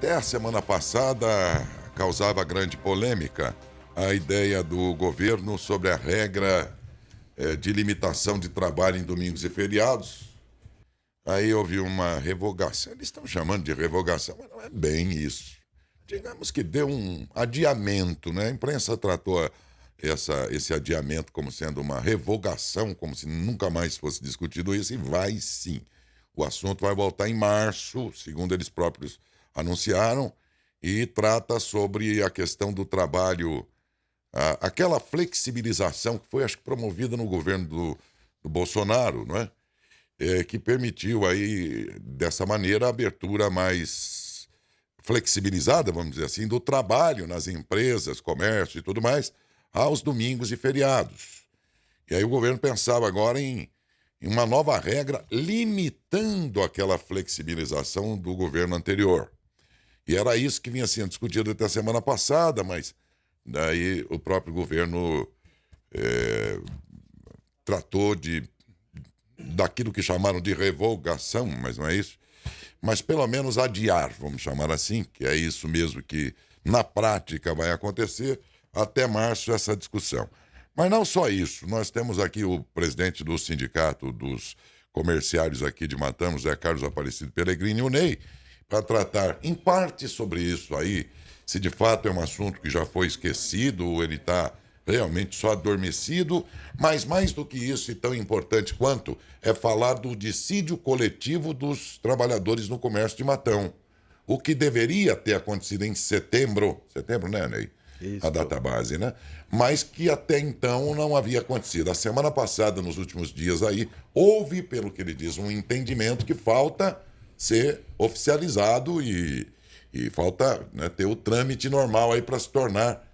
Até a semana passada causava grande polêmica a ideia do governo sobre a regra de limitação de trabalho em domingos e feriados. Aí houve uma revogação. Eles estão chamando de revogação, mas não é bem isso. Digamos que deu um adiamento, né? A imprensa tratou esse adiamento como sendo uma revogação, como se nunca mais fosse discutido isso, e vai sim. O assunto vai voltar em março, segundo eles próprios anunciaram, e trata sobre a questão do trabalho, aquela flexibilização que foi, acho que, promovida no governo do Bolsonaro, não é? Que permitiu aí, dessa maneira, a abertura mais flexibilizada, vamos dizer assim, do trabalho nas empresas, comércio e tudo mais, aos domingos e feriados. E aí o governo pensava agora em uma nova regra limitando aquela flexibilização do governo anterior. E era isso que vinha sendo discutido até a semana passada, mas daí o próprio governo tratou daquilo que chamaram de revogação, mas não é isso, mas pelo menos adiar, vamos chamar assim, que é isso mesmo que na prática vai acontecer, até março essa discussão. Mas não só isso, nós temos aqui o presidente do Sindicato dos Comerciários aqui de Matão, José Carlos Aparecido Pellegrini, o Ney, para tratar em parte sobre isso aí, se de fato é um assunto que já foi esquecido ou ele está realmente só adormecido, mas mais do que isso e tão importante quanto é falar do dissídio coletivo dos trabalhadores no comércio de Matão. O que deveria ter acontecido em setembro, né, Ney? Isso. A data base, né? Mas que até então não havia acontecido. A semana passada, nos últimos dias aí, houve, pelo que ele diz, um entendimento que falta ser oficializado e falta, né, ter o trâmite normal aí para se tornar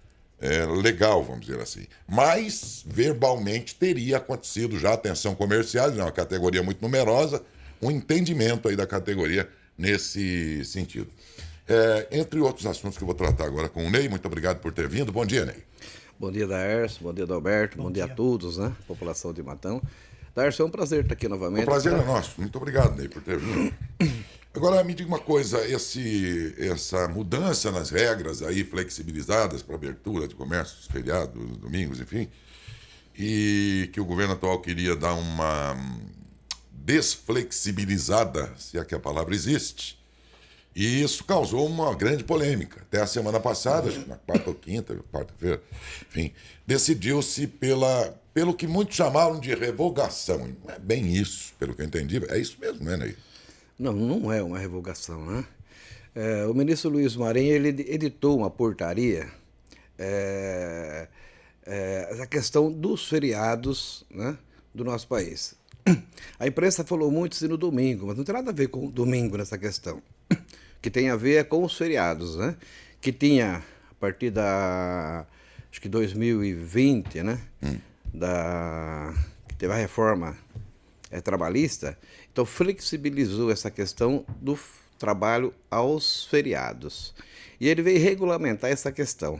legal, vamos dizer assim. Mas, verbalmente, teria acontecido já, atenção comerciais, é uma categoria muito numerosa, um entendimento aí da categoria nesse sentido. Entre outros assuntos que eu vou tratar agora com o Ney, muito obrigado por ter vindo. Bom dia, Ney. Bom dia, Daércio. Bom dia, Adalberto. Bom dia a todos, né? População de Matão. Daércio, é um prazer estar aqui novamente. O prazer é nosso. Muito obrigado, Ney, por ter vindo. Agora, me diga uma coisa, essa mudança nas regras aí, flexibilizadas para abertura de comércios, feriados, domingos, enfim, e que o governo atual queria dar uma desflexibilizada, se é que a palavra existe, e isso causou uma grande polêmica. Até a semana passada, acho que na quarta-feira, enfim, decidiu-se pelo que muitos chamaram de revogação. E não é bem isso, pelo que eu entendi. É isso mesmo, né, Ney? Não, não é uma revogação, né? O ministro Luiz Marinho, ele editou uma portaria, essa questão dos feriados, né, do nosso país. A imprensa falou muito isso no domingo, mas não tem nada a ver com o domingo nessa questão. Que tem a ver com os feriados, né? Que tinha, a partir acho que 2020, né? Que teve a reforma trabalhista, então flexibilizou essa questão do trabalho aos feriados. E ele veio regulamentar essa questão.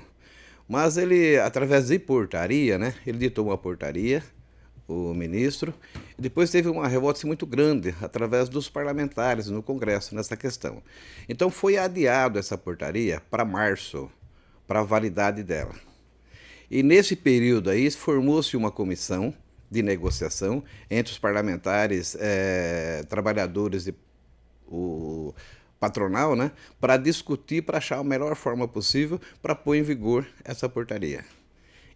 Mas ele, através de portaria, né? Ele ditou uma portaria, o ministro, e depois teve uma revolta muito grande através dos parlamentares no Congresso nessa questão. Então foi adiado essa portaria para março, para a validade dela. E nesse período aí formou-se uma comissão de negociação entre os parlamentares, trabalhadores e o patronal, né, para discutir, para achar a melhor forma possível para pôr em vigor essa portaria.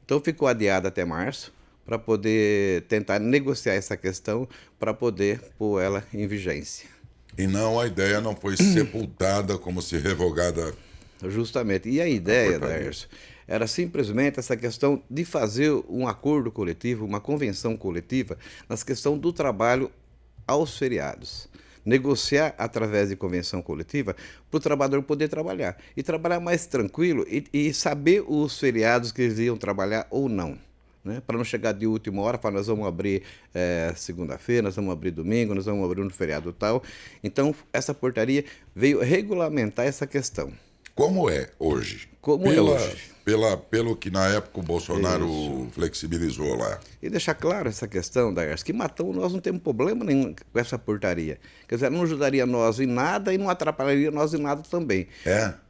Então ficou adiada até março, para poder tentar negociar essa questão, para poder pôr ela em vigência. E não, a ideia não foi sepultada como se revogada. Justamente. E a ideia, Daércio, era simplesmente essa questão de fazer um acordo coletivo, uma convenção coletiva, nas questões do trabalho aos feriados. Negociar através de convenção coletiva para o trabalhador poder trabalhar. E trabalhar mais tranquilo e saber os feriados que eles iam trabalhar ou não. Né? Para não chegar de última hora, falar, nós vamos abrir segunda-feira, nós vamos abrir domingo, nós vamos abrir no feriado tal. Então, essa portaria veio regulamentar essa questão. Como é hoje? como é hoje. Pelo que na época o Bolsonaro flexibilizou lá. E deixar claro essa questão, Daércio, que Matão nós não temos problema nenhum com essa portaria. Quer dizer, não ajudaria nós em nada e não atrapalharia nós em nada também.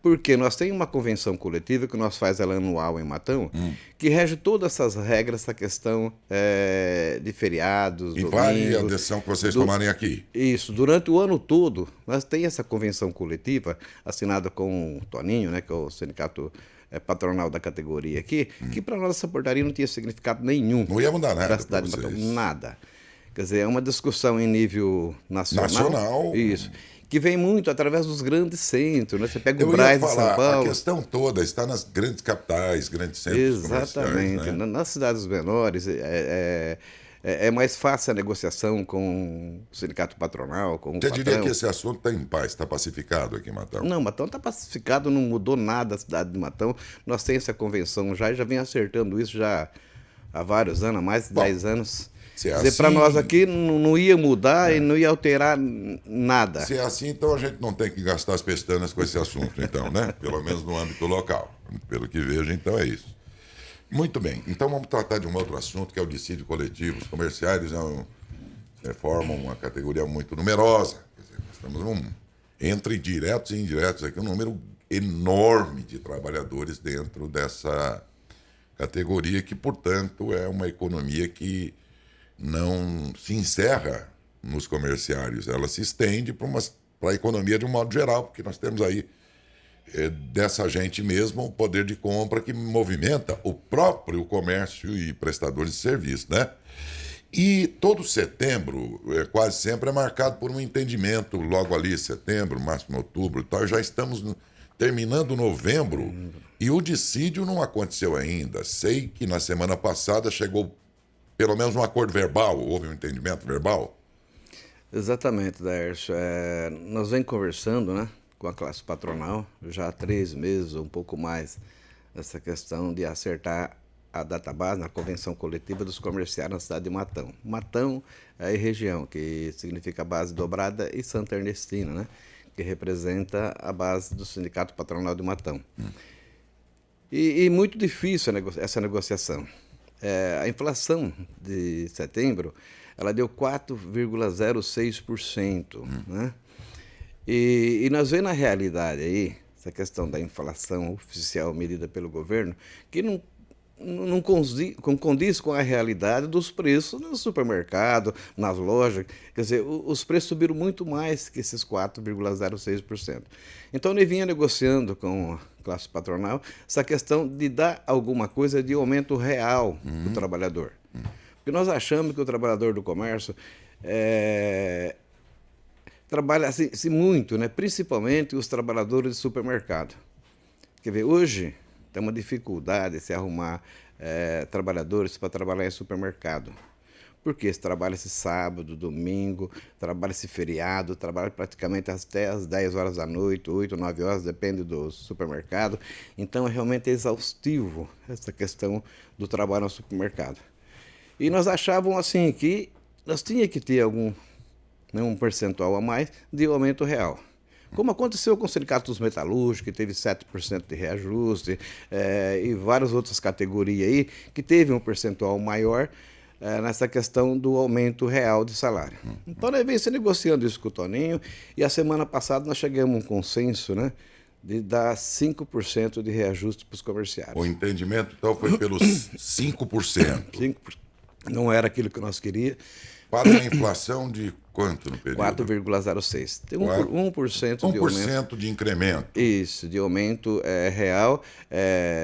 Porque nós temos uma convenção coletiva que nós faz ela anual em Matão, que rege todas essas regras, essa questão de feriados, E vale a decisão que vocês tomarem aqui. Isso, durante o ano todo, nós temos essa convenção coletiva assinada com o Toninho, né, que é o sindicato patronal da categoria aqui, que para nós essa portaria não tinha significado nenhum. Não ia mudar nada para a cidade de Matão, nada. Quer dizer, é uma discussão em nível nacional. Isso. Que vem muito através dos grandes centros, né? Você pega o Brás de São Paulo. A questão toda está nas grandes capitais, grandes centros comerciais. Exatamente. Né? Nas cidades menores é mais fácil a negociação com o sindicato patronal, com o patrão. Você diria que esse assunto está em paz, está pacificado aqui em Matão? Não, Matão está pacificado, não mudou nada a cidade de Matão. Nós temos essa convenção já e já vem acertando isso já há vários anos, há mais de 10 anos. Se é quer dizer, assim, para nós aqui não ia mudar e não ia alterar nada. Se é assim, então a gente não tem que gastar as pestanas com esse assunto, então, né? Pelo menos no âmbito local. Pelo que vejo, então é isso. Muito bem, então vamos tratar de um outro assunto, que é o dissídio coletivo. Os comerciários formam uma categoria muito numerosa. Quer dizer, nós temos entre diretos e indiretos aqui, um número enorme de trabalhadores dentro dessa categoria, que, portanto, é uma economia que não se encerra nos comerciários, ela se estende para a economia de um modo geral, porque nós temos aí dessa gente mesmo o poder de compra que movimenta o próprio comércio e prestadores de serviço, né? E todo setembro, quase sempre, é marcado por um entendimento, logo ali, setembro, máximo outubro e tal, já estamos terminando novembro e o dissídio não aconteceu ainda. Sei que na semana passada chegou pelo menos um acordo verbal, houve um entendimento verbal? Exatamente, Daércio. Nós vem conversando, né, com a classe patronal, já há 3 meses ou um pouco mais, essa questão de acertar a database na convenção coletiva dos comerciários na cidade de Matão. Matão é a região, que significa base dobrada, e Santa Ernestina, né, que representa a base do Sindicato Patronal de Matão. E muito difícil essa negociação. A inflação de setembro, ela deu 4,06%, né? E nós vemos na realidade aí, essa questão da inflação oficial medida pelo governo, que não condiz com a realidade dos preços no supermercado, nas lojas. Quer dizer, os preços subiram muito mais que esses 4,06%. Então, ele vinha negociando com a classe patronal essa questão de dar alguma coisa de aumento real do trabalhador. Porque nós achamos que o trabalhador do comércio trabalha assim, muito, né? Principalmente os trabalhadores de supermercado. Quer ver, hoje tem uma dificuldade de se arrumar trabalhadores para trabalhar em supermercado. Porque se trabalha-se sábado, domingo, trabalha-se feriado, trabalha praticamente até às 10 horas da noite, 8, 9 horas, depende do supermercado. Então, é realmente exaustivo essa questão do trabalho no supermercado. E nós achávamos assim que nós tínhamos que ter um percentual a mais de aumento real. Como aconteceu com o Sindicato dos Metalúrgicos, que teve 7% de reajuste, e várias outras categorias aí, que teve um percentual maior nessa questão do aumento real de salário. Então, nós vem se negociando isso com o Toninho, e a semana passada nós chegamos a um consenso, né, de dar 5% de reajuste para os comerciários. O entendimento, então, foi pelos 5%. 5%. Não era aquilo que nós queríamos. Para uma inflação de quanto no período? 4,06%. Tem 1% de aumento. 1% de incremento. Isso, de aumento real,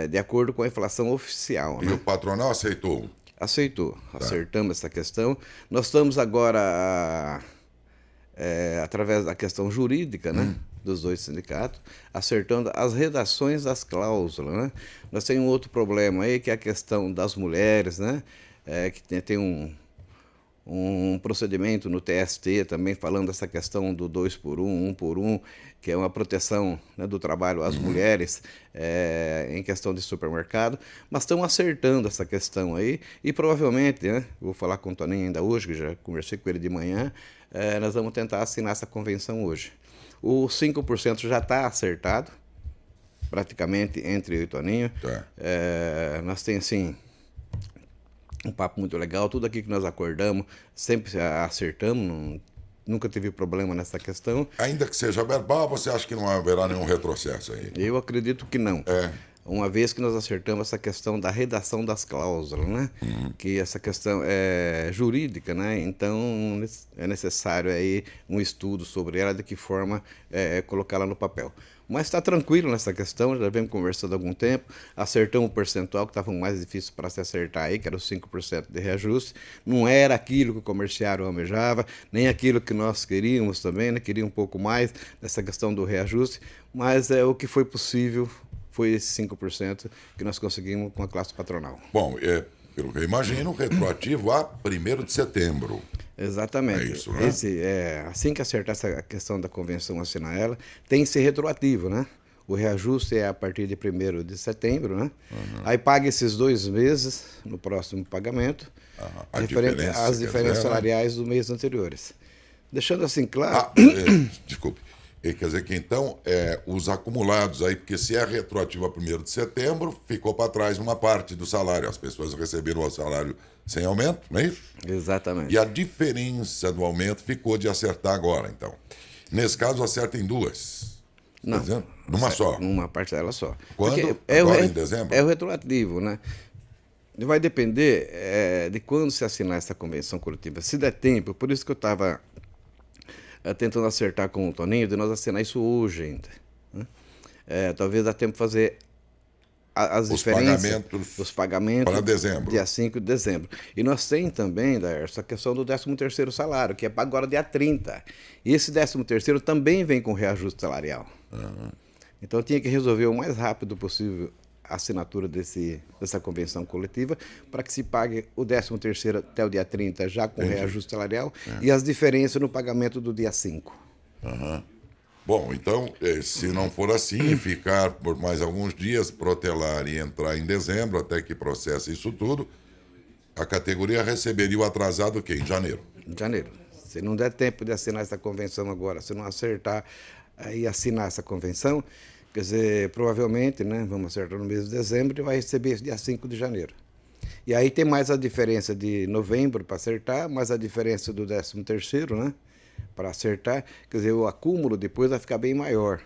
de acordo com a inflação oficial. E né? o patronal aceitou? Aceitou. Tá. Acertamos essa questão. Nós estamos agora, através da questão jurídica, né, dos dois sindicatos, acertando as redações das cláusulas. Né? Nós temos um outro problema aí, que é a questão das mulheres, né, que tem um procedimento no TST também falando dessa questão do 2 por 1, 1 por 1, que é uma proteção, né, do trabalho às mulheres em questão de supermercado, mas estão acertando essa questão aí e provavelmente, né, vou falar com o Toninho ainda hoje, que já conversei com ele de manhã, nós vamos tentar assinar essa convenção hoje. O 5% já está acertado, praticamente, entre eu e o Toninho. Tá. Nós temos, assim, um papo muito legal. Tudo aqui que nós acordamos, sempre acertamos, nunca teve problema nessa questão. Ainda que seja verbal, você acha que não haverá nenhum retrocesso aí? Eu acredito que não. Uma vez que nós acertamos essa questão da redação das cláusulas, né? Que essa questão é jurídica, né? Então é necessário aí um estudo sobre ela, de que forma colocá-la no papel. Mas está tranquilo nessa questão, já vemos conversando há algum tempo, acertamos o percentual que estava mais difícil para se acertar aí, que era os 5% de reajuste. Não era aquilo que o comerciário almejava, nem aquilo que nós queríamos também, né? Queria um pouco mais dessa questão do reajuste, mas o que foi possível foi esse 5% que nós conseguimos com a classe patronal. Bom, pelo que eu imagino, retroativo a 1º de setembro. Exatamente. É isso, né? Assim que acertar essa questão da convenção, assinar ela, tem que ser retroativo, né? O reajuste é a partir de 1º de setembro, né? Aí paga esses 2 meses no próximo pagamento, as diferenças salariais dos meses anteriores. Deixando assim claro... Desculpe. Quer dizer que, então, os acumulados aí, porque se é retroativo a 1º de setembro, ficou para trás uma parte do salário. As pessoas receberam o salário sem aumento, não é isso? Exatamente. E a diferença do aumento ficou de acertar agora, então. Nesse caso, acerta em 2. Não. Tá dizendo? Numa só. Numa parcela só. Quando? Agora em dezembro? É o retroativo, né? Vai depender de quando se assinar essa convenção coletiva. Se der tempo, por isso que eu estava tentando acertar com o Toninho, de nós assinar isso hoje ainda. Né? Talvez dá tempo de fazer as diferenças, os pagamentos para dezembro. Dia 5 de dezembro. E nós temos também, essa questão do 13º salário, que é para agora dia 30. E esse 13º também vem com reajuste salarial. Então eu tinha que resolver o mais rápido possível a assinatura dessa convenção coletiva para que se pague o 13º até o dia 30 já com reajuste salarial e as diferenças no pagamento do dia 5. Bom, então, se não for assim, ficar por mais alguns dias, protelar e entrar em dezembro, até que processe isso tudo, a categoria receberia o atrasado o quê? Em janeiro. Em janeiro. Se não der tempo de assinar essa convenção agora, se não acertar e assinar essa convenção, quer dizer, provavelmente, né, vamos acertar no mês de dezembro e vai receber dia 5 de janeiro. E aí tem mais a diferença de novembro para acertar, mais a diferença do 13º, né, para acertar. Quer dizer, o acúmulo depois vai ficar bem maior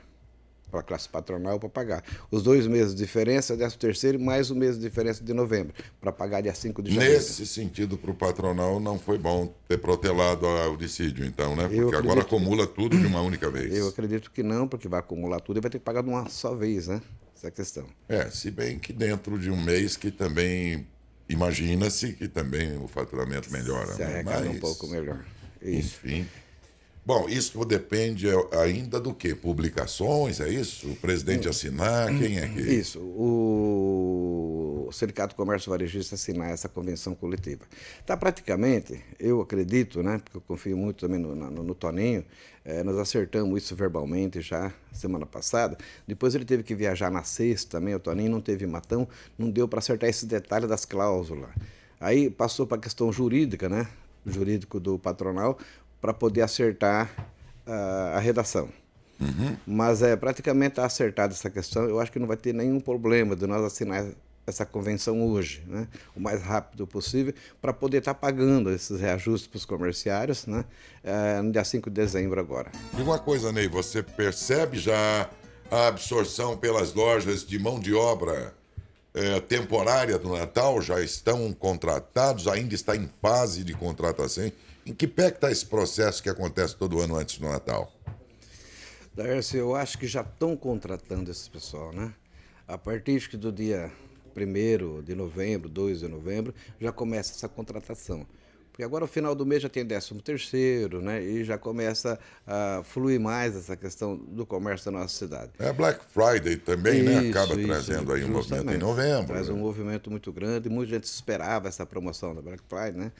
para a classe patronal para pagar. Os 2 meses de diferença, 13º, mais o mês de diferença de novembro, para pagar dia 5 de janeiro. Nesse sentido, para o patronal, não foi bom ter protelado o dissídio, então, né? Porque agora acumula tudo de uma única vez. Eu acredito que não, porque vai acumular tudo e vai ter que pagar de uma só vez, né? Essa é a questão. Se bem que dentro de um mês que também, imagina-se que também o faturamento melhora. Se arrecada um pouco melhor. Isso. Enfim. Bom, isso depende ainda do quê? Publicações, é isso? O presidente assinar, quem é que... Isso, o Sindicato do Comércio Varejista assinar essa convenção coletiva. Está praticamente, eu acredito, né, porque eu confio muito também no Toninho, nós acertamos isso verbalmente já semana passada. Depois ele teve que viajar na sexta também, o Toninho não teve matão, não deu para acertar esse detalhe das cláusulas. Aí passou para a questão jurídica, né, jurídico do patronal, para poder acertar a redação. Mas praticamente está acertada essa questão. Eu acho que não vai ter nenhum problema de nós assinar essa convenção hoje, né? O mais rápido possível, para poder estar pagando esses reajustes para os comerciários, né? No dia 5 de dezembro agora. E uma coisa, Ney, você percebe já a absorção pelas lojas de mão de obra temporária do Natal? Já estão contratados? Ainda está em fase de contratação? Em que pé que está esse processo que acontece todo ano antes do Natal? Darcy, eu acho que já estão contratando esse pessoal, né? A partir do dia 1º de novembro, 2 de novembro, já começa essa contratação. Porque agora, no final do mês, já tem 13º, né? E já começa a fluir mais essa questão do comércio da nossa cidade. Black Friday também, né? Acaba trazendo aí um movimento em novembro. Traz um movimento muito grande, muita gente esperava essa promoção da Black Friday, né?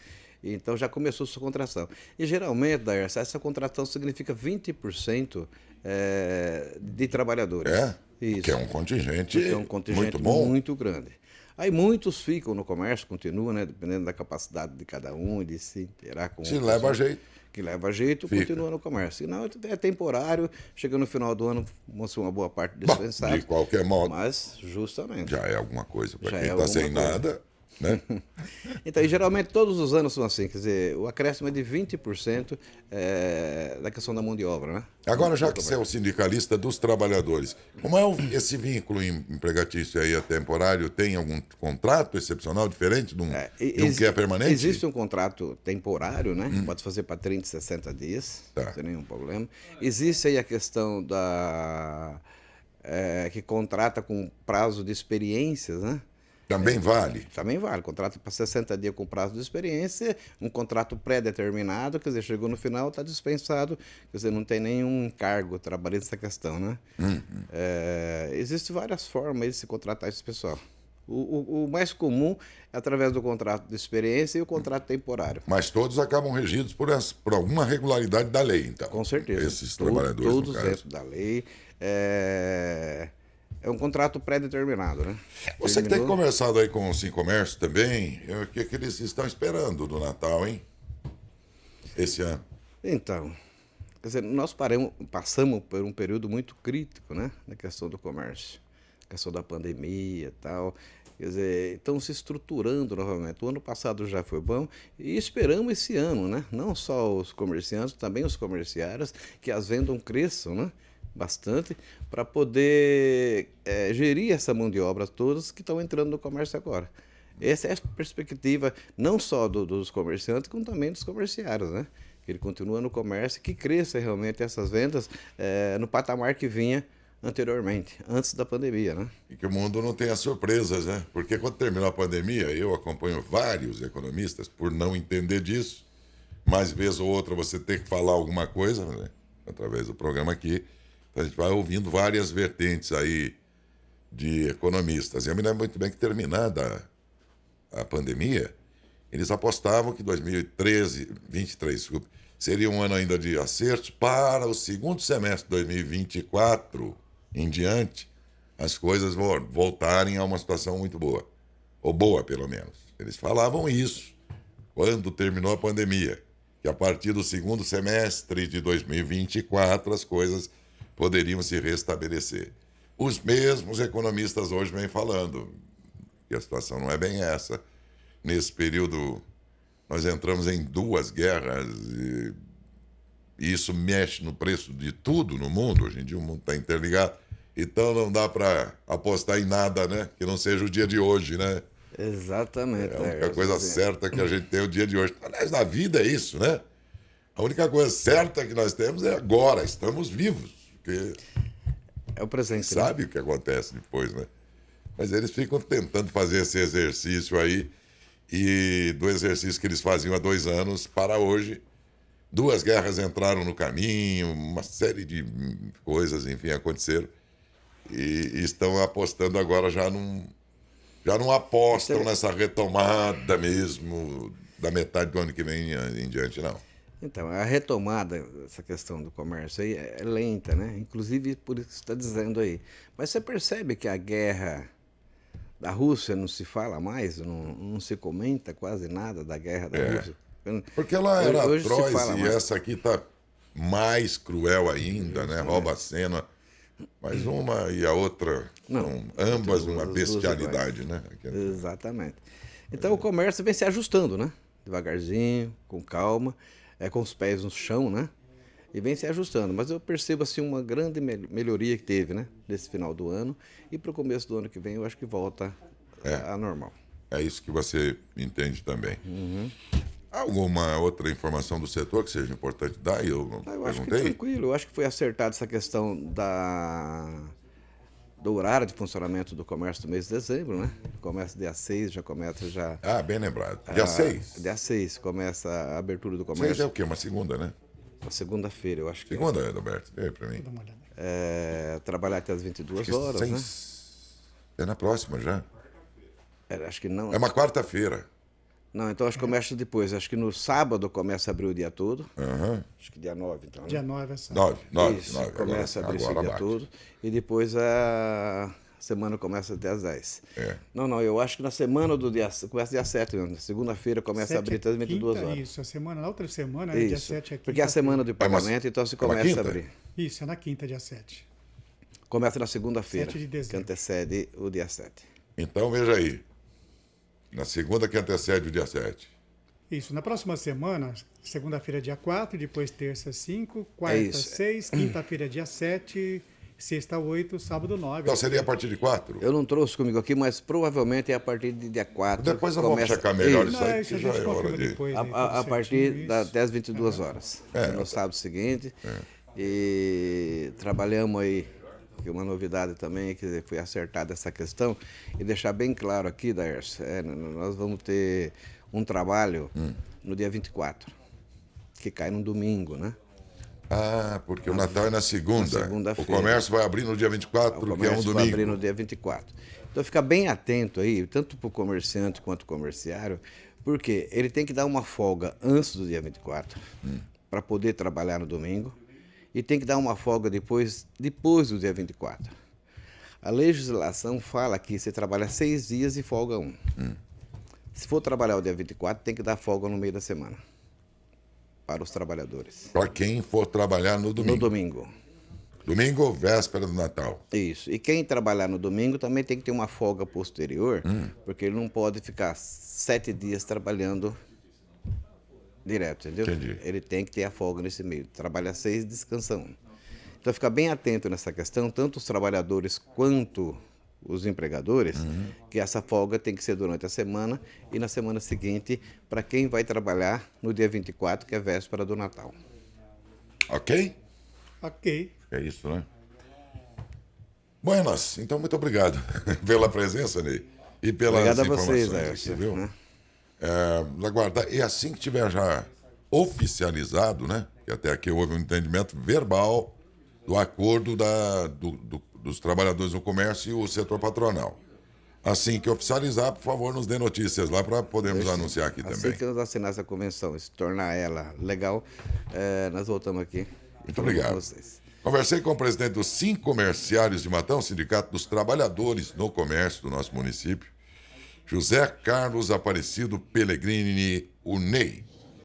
Então já começou sua contratação. E geralmente, Daerce, essa contratação significa 20% de trabalhadores. Isso. Que é um contingente, muito bom. Muito grande. Aí muitos ficam no comércio, continuam, né? Dependendo da capacidade de cada um, de se interar com... Se leva a jeito. que leva jeito, continua no comércio. Se não, é temporário, chega no final do ano, uma boa parte dispensado. De qualquer modo. Mas, justamente. Já é alguma coisa. Para quem é está sem coisa. nada, né? Então, e geralmente todos os anos são assim, quer dizer, o acréscimo é de 20% da questão da mão de obra, né? Agora, já que você é o sindicalista dos trabalhadores, como é esse vínculo empregatício aí é temporário? Tem algum contrato excepcional diferente de um que é permanente? Existe um contrato temporário, né? Pode fazer para 30, 60 dias, Tá. não tem nenhum problema. Existe aí a questão que contrata com prazo de experiências, né? Também vale. Também vale. Contrato para 60 dias com prazo de experiência, um contrato pré-determinado, quer dizer, chegou no final, está dispensado, quer dizer, não tem nenhum cargo trabalhista nessa questão, né? Existem várias formas de se contratar esse pessoal. O mais comum é através do contrato de experiência e o contrato temporário. Mas todos acabam regidos por alguma regularidade da lei, então. Com certeza. Esses trabalhadores, todos no caso. dentro da lei. É um contrato pré-determinado, né? Você que tem conversado aí com o Sim Comércio também, o que eles estão esperando do Natal, hein? Esse ano. Então, quer dizer, nós passamos por um período muito crítico, né? Na questão do comércio. A questão da pandemia e tal. Quer dizer, estão se estruturando novamente. O ano passado já foi bom e esperamos esse ano, né? Não só os comerciantes, também os comerciários, que as vendas cresçam, né? Bastante, para poder gerir essa mão de obra todas que estão entrando no comércio agora. Essa é a perspectiva não só dos comerciantes, como também dos comerciários, né? Que ele continua no comércio, que cresça realmente essas vendas no patamar que vinha anteriormente, antes da pandemia, né? E que o mundo não tenha surpresas, né? Porque quando terminou a pandemia, eu acompanho vários economistas por não entender disso. Mais vez ou outra você tem que falar alguma coisa, né? Através do programa aqui. A gente vai ouvindo várias vertentes aí de economistas. Eu me lembro muito bem que, terminada a pandemia, eles apostavam que 2023 seria um ano ainda de acertos. Para o segundo semestre de 2024 em diante, as coisas voltarem a uma situação muito boa. Ou boa, pelo menos. Eles falavam isso quando terminou a pandemia, que a partir do segundo semestre de 2024 as coisas poderiam se restabelecer. Os mesmos economistas hoje vêm falando que a situação não é bem essa. Nesse período, nós entramos em 2 guerras e isso mexe no preço de tudo no mundo. Hoje em dia o mundo está interligado. Então não dá para apostar em nada, né? Que não seja o dia de hoje, né? Exatamente. É a única coisa certa que a gente tem o dia de hoje. Aliás, na vida é isso, né? A única coisa certa que nós temos é agora. Estamos vivos. Porque é o presente. Sabe, né? O que acontece depois, né? Mas eles ficam tentando fazer esse exercício aí, e do exercício que eles faziam há 2 anos para hoje, 2 guerras entraram no caminho, uma série de coisas, enfim, aconteceram, e estão apostando agora, já não apostam nessa retomada mesmo da metade do ano que vem em diante, não. Então, a retomada, essa questão do comércio aí é lenta, né? Inclusive por isso que você está dizendo aí. Mas você percebe que a guerra da Rússia não se fala mais, não se comenta quase nada da guerra da Rússia? Porque ela era hoje atroz e essa aqui está mais cruel ainda, né? Rouba a cena. Mas uma e a outra, ambas uma bestialidade, né? Exatamente. Então o comércio vem se ajustando, né? Devagarzinho, com calma. Com os pés no chão, né? E vem se ajustando. Mas eu percebo assim uma grande melhoria que teve, né? Nesse final do ano. E para o começo do ano que vem eu acho que volta a normal. É isso que você entende também. Alguma outra informação do setor que seja importante dar? Eu acho que tranquilo. Eu acho que foi acertada essa questão do horário de funcionamento do comércio do mês de dezembro, né? Começa dia 6, já começa já... Ah, bem lembrado. Dia 6? Dia 6 começa a abertura do comércio. 6 é o quê? Uma segunda, né? Uma segunda-feira, eu acho que segunda, Adalberto? Vê para mim. Trabalhar até as 22 horas, né? É na próxima já. Acho que não. É uma quarta-feira. Não, então acho que começa depois. Acho que no sábado começa a abrir o dia todo. Acho que dia 9, então. Né? Dia 9 é sábado. 9. Começa a abrir o dia todo. E depois a semana começa até às 10. É. Não, eu acho que na semana do dia... Começa dia 7 mesmo. Segunda-feira começa a abrir até as 22 horas. Isso, na outra semana, né, dia Isso, 7 é quinta. porque é a semana do pagamento, então se começa a quinta? abrir. Isso, é na quinta, dia 7. Começa na segunda-feira, 7 de dezembro. que antecede o dia 7. Então, veja aí. Na segunda que antecede o dia 7. Isso, na próxima semana, segunda-feira, dia 4, depois terça, 5, quarta, isso. 6, quinta-feira, dia 7, sexta, 8, sábado, 9. Então seria a partir de 4? Eu não trouxe comigo aqui, mas provavelmente é a partir de dia 4. Depois nós vamos checar melhor isso aí, Isso que a já gente é hora confirma de... depois. aí, A tudo partir certinho, até as 22 horas. No sábado seguinte. E trabalhamos aí, que uma novidade também, que foi acertada essa questão, e deixar bem claro aqui, Daércio, nós vamos ter um trabalho no dia 24, que cai no domingo, né? Ah, porque o Natal é na segunda. Na segunda-feira. O comércio vai abrir no dia 24, O que é um comércio domingo. vai abrir no dia 24. Então fica bem atento aí, tanto para o comerciante quanto o comerciário, porque ele tem que dar uma folga antes do dia 24, para poder trabalhar no domingo, e tem que dar uma folga depois do dia 24. A legislação fala que você trabalha 6 dias e folga 1. Se for trabalhar o dia 24, tem que dar folga no meio da semana para os trabalhadores. Para quem for trabalhar no domingo. No domingo. Domingo, véspera do Natal. Isso. E quem trabalhar no domingo também tem que ter uma folga posterior, porque ele não pode ficar 7 dias trabalhando direto, entendeu? Entendi. Ele tem que ter a folga nesse meio. Trabalha 6, descansa 1. Então fica bem atento nessa questão, tanto os trabalhadores quanto os empregadores, que essa folga tem que ser durante a semana e na semana seguinte para quem vai trabalhar no dia 24, que é véspera do Natal. Ok? Ok. É isso, né? Buenas. Então, muito obrigado pela presença, Ney. E pelas Obrigado a informações vocês, aqui, Hércio, viu? né? Aguardar. E assim que tiver já oficializado, né? Que até aqui houve um entendimento verbal do acordo dos trabalhadores do comércio e o setor patronal. Assim que oficializar, por favor, nos dê notícias lá para podermos anunciar aqui Assim também. que nós assinar essa convenção e se tornar ela legal, nós voltamos aqui. Muito obrigado. Com vocês. Conversei com o presidente dos Sim Comerciários de Matão, Sindicato dos Trabalhadores no Comércio do nosso município, José Carlos Aparecido Pellegrini, o Ney.